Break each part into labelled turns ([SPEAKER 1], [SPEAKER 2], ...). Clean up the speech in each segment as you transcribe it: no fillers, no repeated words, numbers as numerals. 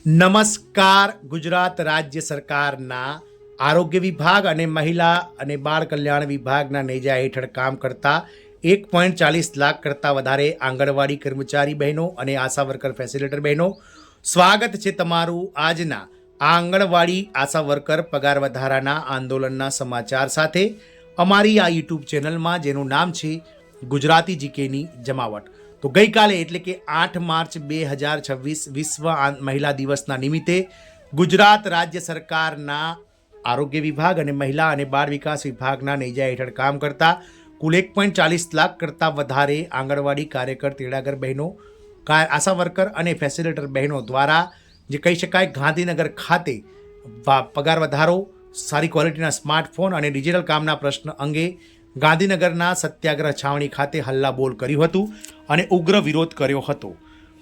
[SPEAKER 1] નમસ્કાર. ગુજરાત રાજ્ય સરકારના આરોગ્ય વિભાગ અને મહિલા અને બાળ કલ્યાણ વિભાગના નેજા હેઠળ કામ કરતા 1.40 લાખ કરતાં વધારે આંગણવાડી કર્મચારી બહેનો અને આશા વર્કર ફેસિલિટેટર બહેનો, સ્વાગત છે તમારું આજના આંગણવાડી આશા વર્કર પગાર વધારાના આંદોલનના સમાચાર સાથે અમારી આ યુટ્યુબ ચેનલમાં, જેનું નામ છે ગુજરાતી જીકેની જમાવટ. તો ગઈકાલે એટલે કે 8 માર્ચ 2026 વિશ્વ મહિલા દિવસના નિમિત્તે ગુજરાત રાજ્ય સરકારના આરોગ્ય વિભાગ અને મહિલા અને બાળ વિકાસ વિભાગના નેજા હેઠળ કામ કરતા કુલ 1.40 લાખ કરતાં વધારે આંગણવાડી કાર્યકર, તેડાગર બહેનો, આશા વર્કર અને ફેસિલિટેટર બહેનો દ્વારા જે કહી શકાય ગાંધીનગર ખાતે પગાર વધારો, સારી ક્વોલિટીના સ્માર્ટફોન અને ડિજિટલ કામના પ્રશ્ન અંગે ગાંધીનગરના સત્યાગ્રહ છાવણી ખાતે હલ્લાબોલ કર્યું હતું અને ઉગ્ર વિરોધ કર્યો હતો.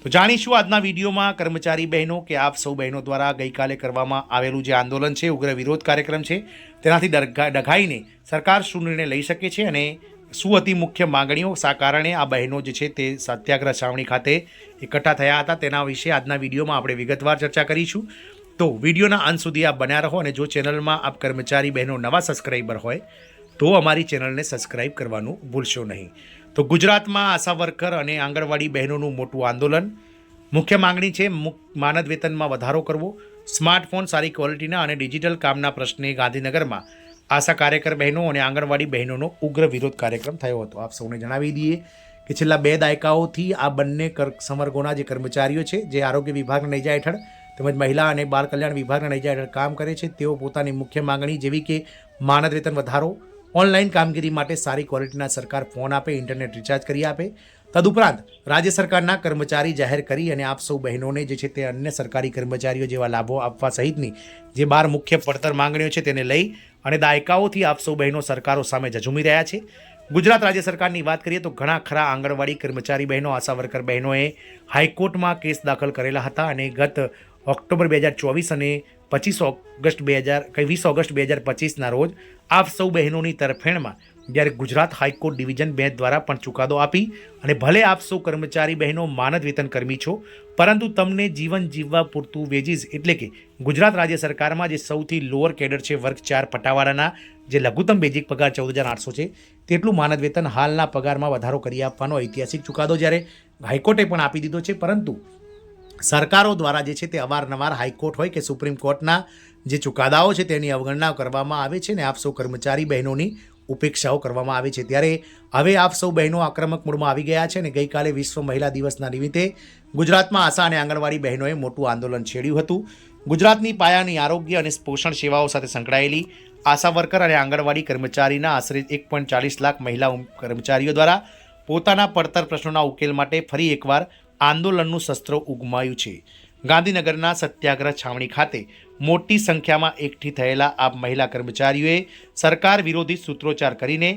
[SPEAKER 1] તો જાણીશું આજના વિડીયોમાં કર્મચારી બહેનો કે આપ સૌ બહેનો દ્વારા ગઈકાલે કરવામાં આવેલું જે આંદોલન છે, ઉગ્ર વિરોધ કાર્યક્રમ છે, તેનાથી ડઘાઈને સરકાર શું નિર્ણય લઈ શકે છે અને શું હતી મુખ્ય માગણીઓ, શા કારણે આ બહેનો જે છે તે સત્યાગ્રહ છાવણી ખાતે એકઠા થયા હતા, તેના વિશે આજના વિડીયોમાં આપણે વિગતવાર ચર્ચા કરીશું. તો વિડીયોના અંત સુધી આપ બન્યા રહો અને જો ચેનલમાં આપ કર્મચારી બહેનો નવા સબસ્ક્રાઈબર હોય તો અમારી ચેનલને સબસ્ક્રાઈબ કરવાનું ભૂલશો નહીં. તો ગુજરાતમાં આશા વર્કર અને આંગણવાડી બહેનોનું મોટું આંદોલન. મુખ્ય માંગણી છે માનદ વેતનમાં વધારો કરવો, સ્માર્ટફોન, સારી ક્વોલિટીના અને ડિજિટલ કામના પ્રશ્ને ગાંધીનગરમાં આશા કાર્યકર બહેનો અને આંગણવાડી બહેનોનો ઉગ્ર વિરોધ કાર્યક્રમ થયો હતો. આપ સૌને જણાવી દઈએ કે છેલ્લા 2 દાયકાઓથી આ બંને સમર્ગોના જે કર્મચારીઓ છે, જે આરોગ્ય વિભાગના નેજા હેઠળ તેમજ મહિલા અને બાળ કલ્યાણ વિભાગના નેજા હેઠળ કામ કરે છે, તેઓ પોતાની મુખ્ય માંગણી જેવી કે માનદ વેતન વધારો, ઓનલાઈન કામગીરી માટે સારી ક્વોલિટીના સરકાર ફોન આપે, ઇન્ટરનેટ રિચાર્જ કરી આપે, તદુપરાંત રાજ્ય સરકારના કર્મચારી જાહેર કરી અને આપ સૌ બહેનોને જે છે તે અન્ય સરકારી કર્મચારીઓ જેવા લાભો આપવા સહિતની જે 12 મુખ્ય પડતર માંગણીઓ છે તેને લઈ અને દાયકાઓથી આપ સૌ બહેનો સરકારો સામે ઝઝૂમી રહ્યા છે. ગુજરાત રાજ્ય સરકારની વાત કરીએ તો ઘણા ખરા આંગણવાડી કર્મચારી બહેનો, આશા વર્કર બહેનોએ હાઈકોર્ટમાં કેસ દાખલ કરેલા હતા અને ગત ઓક્ટોબર 2024 અને 20 ઓગસ્ટ 2025ના રોજ આપ સૌ બહેનોની તરફેણમાં જ્યારે ગુજરાત હાઈકોર્ટ ડિવિઝન 2 દ્વારા પણ ચુકાદો આપી અને ભલે આપ સૌ કર્મચારી બહેનો માનદ વેતન કર્મી છો, પરંતુ તમને જીવન જીવવા પૂરતું વેજીસ એટલે કે ગુજરાત રાજ્ય સરકારમાં જે સૌથી લોઅર કેડર છે, વર્ગ 4 પટાવાળાના જે લઘુત્તમ બેઝિક પગાર 14,800 છે, તેટલું માનદ વેતન હાલના પગારમાં વધારો કરી આપવાનો ઐતિહાસિક ચુકાદો જ્યારે હાઈકોર્ટે પણ આપી દીધો છે. પરંતુ સરકારો દ્વારા જે છે તે અવારનવાર હાઈકોર્ટ હોય કે સુપ્રીમ કોર્ટના જે ચુકાદાઓ છે તેની અવગણના કરવામાં આવે છે ને આપ સૌ કર્મચારી બહેનોની ઉપેક્ષાઓ કરવામાં આવે છે. ત્યારે હવે આપ સૌ બહેનો આક્રમક મૂડમાં આવી ગયા છે અને ગઈકાલે વિશ્વ મહિલા દિવસના નિમિત્તે ગુજરાતમાં આશા અને આંગણવાડી બહેનોએ મોટું આંદોલન છેડ્યું હતું. ગુજરાતની પાયાની આરોગ્ય અને પોષણ સેવાઓ સાથે સંકળાયેલી આશા વર્કર અને આંગણવાડી કર્મચારીના આશરે 1.40 લાખ મહિલા કર્મચારીઓ દ્વારા પોતાના પડતર પ્રશ્નોના ઉકેલ માટે ફરી એકવાર આંદોલનનું શસ્ત્ર ઉગમાયું છે. ગાંધીનગરના સત્યાગ્રહ છાવણી ખાતે મોટી સંખ્યામાં એકઠી થયેલા આ મહિલા કર્મચારીઓએ સરકાર વિરોધી સૂત્રોચ્ચાર કરીને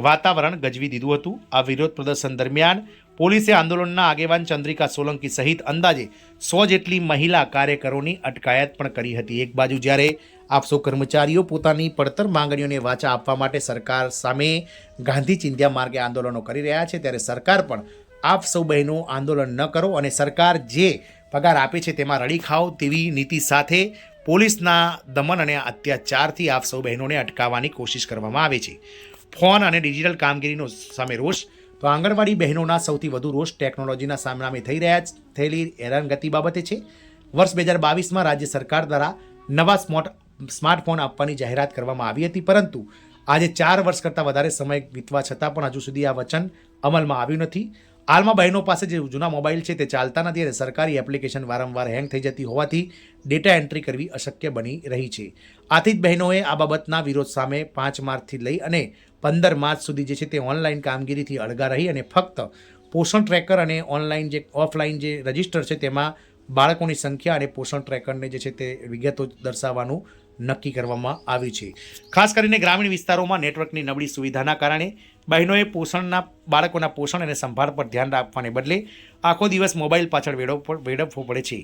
[SPEAKER 1] વાતાવરણ ગજવી દીધું હતું. આ વિરોધ પ્રદર્શન દરમિયાન પોલીસે આંદોલનના આગેવાન ચંદ્રિકા સોલંકી સહિત અંદાજે 100 જેટલી મહિલા કાર્યકરોની અટકાયત પણ કરી હતી. એક બાજુ જ્યારે આપ સૌ કર્મચારીઓ પોતાની પડતર માંગણીઓને વાચા આપવા માટે સરકાર સામે ગાંધી ચિંધ્યા માર્ગે આંદોલનો કરી રહ્યા છે, ત્યારે સરકાર પણ આપ સૌ બહેનો આંદોલન ન કરો અને સરકાર જે પગાર આપે છે તેમાં રડી ખાઓ તેવી નીતિ સાથે પોલીસના દમન અને અત્યાચારથી આપ સૌ બહેનોને અટકાવવાની કોશિશ કરવામાં આવે છે. ફોન અને ડિજિટલ કામગીરીનો સામે રોષ. તો આંગણવાડી બહેનોના સૌથી વધુ રોષ ટેકનોલોજીના સામે થયેલી હેરાનગતિ બાબતે છે. વર્ષ 2022માં રાજ્ય સરકાર દ્વારા નવા સ્માર્ટફોન આપવાની જાહેરાત કરવામાં આવી હતી, પરંતુ આજે 4 વર્ષ કરતાં વધારે સમય વીતવા છતાં પણ હજુ સુધી આ વચન અમલમાં આવ્યું નથી. હાલમાં બહેનો પાસે જે જૂના મોબાઈલ છે તે ચાલતા નથી અને સરકારી એપ્લિકેશન વારંવાર હેંગ થઈ જતી હોવાથી ડેટા એન્ટ્રી કરવી અશક્ય બની રહી છે. આથી જ બહેનોએ આ બાબતના વિરોધ સામે 5 માર્ચથી લઈ અને 15 માર્ચ સુધી જે છે તે ઓનલાઈન કામગીરીથી અળગા રહી અને ફક્ત પોષણ ટ્રેકર અને ઓફલાઈન જે રજિસ્ટર છે તેમાં બાળકોની સંખ્યા અને પોષણ ટ્રેકરને જે છે તે વિગતો દર્શાવવાનું નક્કી કરવામાં આવ્યું છે. ખાસ કરીને ગ્રામીણ વિસ્તારોમાં નેટવર્કની નબળી સુવિધાના કારણે બહેનોએ બાળકોના પોષણ અને સંભાળ પર ધ્યાન આપવાને બદલે આખો દિવસ મોબાઈલ પાછળ વેડફવો પડે છે.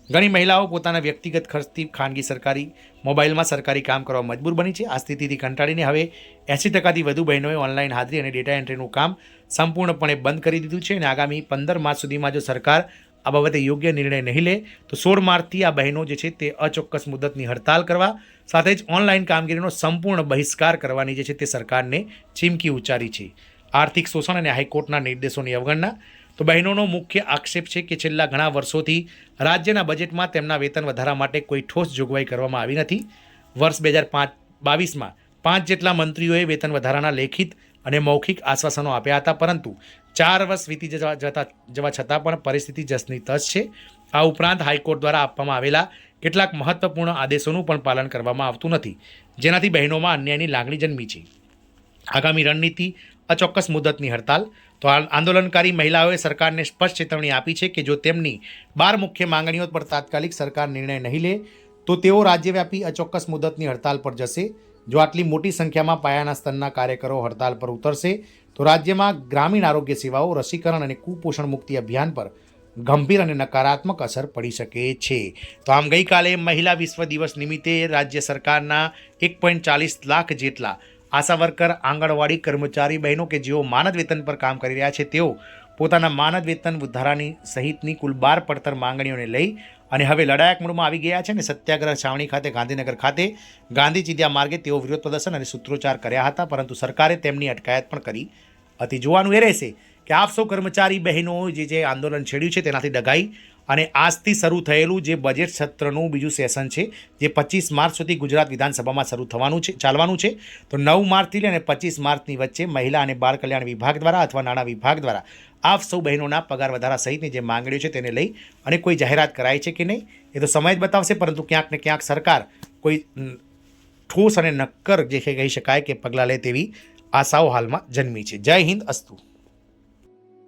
[SPEAKER 1] ઘણી મહિલાઓ પોતાના વ્યક્તિગત ખર્ચથી ખાનગી સરકારી મોબાઈલમાં સરકારી કામ કરવા મજબૂર બની છે. આ સ્થિતિથી કંટાળીને હવે 80%થી વધુ બહેનોએ ઓનલાઈન હાજરી અને ડેટા એન્ટ્રીનું કામ સંપૂર્ણપણે બંધ કરી દીધું છે અને આગામી 15 માર્ચ સુધીમાં જો સરકાર આ બાબતે યોગ્ય નિર્ણય નહીં લે તો 16 માર્ચથી આ બહેનો જે છે તે અચોક્કસ મુદતની હડતાલ કરવા સાથે જ ઓનલાઈન કામગીરીનો સંપૂર્ણ બહિષ્કાર કરવાની જે છે તે સરકારને ચીમકી ઉચ્ચારી છે. આર્થિક શોષણ અને હાઈકોર્ટના નિર્દેશોની અવગણના. તો બહેનોનો મુખ્ય આક્ષેપ છે કે છેલ્લા ઘણા વર્ષોથી રાજ્યના બજેટમાં તેમના વેતન વધારા માટે કોઈ ઠોસ જોગવાઈ કરવામાં આવી નથી. વર્ષ 2022માં 5 જેટલા મંત્રીઓએ વેતન વધારાના લેખિત અને મૌખિક આશ્વાસનો આપ્યા હતા, પરંતુ 4 વર્ષ વીતી જવા છતાં પણ પરિસ્થિતિ જસની તસ છે. આ ઉપરાંત હાઈકોર્ટ દ્વારા આપવામાં આવેલા કેટલાક મહત્વપૂર્ણ આદેશોનું પણ પાલન કરવામાં આવતું નથી, જેનાથી બહેનોમાં અન્યાયની લાગણી જન્મી છે. આગામી રણનીતિ અચોક્કસ મુદતની હડતાલ. તો આંદોલનકારી મહિલાઓએ સરકારને સ્પષ્ટ ચેતવણી આપી છે કે જો તેમની 12 મુખ્ય માંગણીઓ પર તાત્કાલિક સરકાર નિર્ણય નહીં લે તો તેઓ રાજ્યવ્યાપી અચોક્કસ મુદતની હડતાલ પર જશે. જો આટલી મોટી સંખ્યામાં પાયાના સ્તરના કાર્યકરો હડતાલ પર ઉતરશે તો રાજ્યમાં ગ્રામીણ આરોગ્ય સેવાઓ, રસીકરણ અને કુપોષણ મુક્તિ અભિયાન પર ગંભીર અને નકારાત્મક અસર પડી શકે છે. તો આમ ગઈકાલે મહિલા વિશ્વ દિવસ નિમિત્તે રાજ્ય સરકારના 1.40 લાખ જેટલા આશા વર્કર, આંગણવાડી કર્મચારી બહેનો કે જેઓ માનદ વેતન પર કામ કરી રહ્યા છે તેઓ પોતાના માનદ વેતન વધારાની સહિતની કુલ 12 પડતર માંગણીઓને લઈ અને હવે લડાયક મૂડમાં આવી ગયા છે અને સત્યાગ્રહ છાવણી ખાતે ગાંધીનગર ખાતે ગાંધી ચિંધ્યા માર્ગે તેઓ વિરોધ પ્રદર્શન અને સૂત્રોચ્ચાર કર્યા હતા, પરંતુ સરકારે તેમની અટકાયત પણ કરી હતી. જોવાનું એ રહેશે કે આપ સૌ કર્મચારી બહેનો જે આંદોલન છેડ્યું છે તેનાથી ડગાઈ અને આજથી શરૂ થયેલું જે બજેટ સત્રનું બીજું સેશન છે જે 25 માર્ચ સુધી ગુજરાત વિધાનસભામાં શરૂ ચાલવાનું છે. તો 9 માર્ચથી લઈને 25 માર્ચની વચ્ચે મહિલા અને બાળ કલ્યાણ વિભાગ દ્વારા અથવા નાણાં વિભાગ દ્વારા આપ સૌ બહેનોના પગાર વધારા સહિતની જે માંગણીઓ છે તેને લઈ અને કોઈ જાહેરાત કરાય છે કે નહીં એ તો સમય જ બતાવશે, પરંતુ ક્યાંક ને ક્યાંક સરકાર કોઈ ઠોસ અને નક્કર જે કહી શકાય કે પગલાં લે તેવી આશાઓ હાલમાં જન્મી છે. જય હિન્દ, અસ્તુ.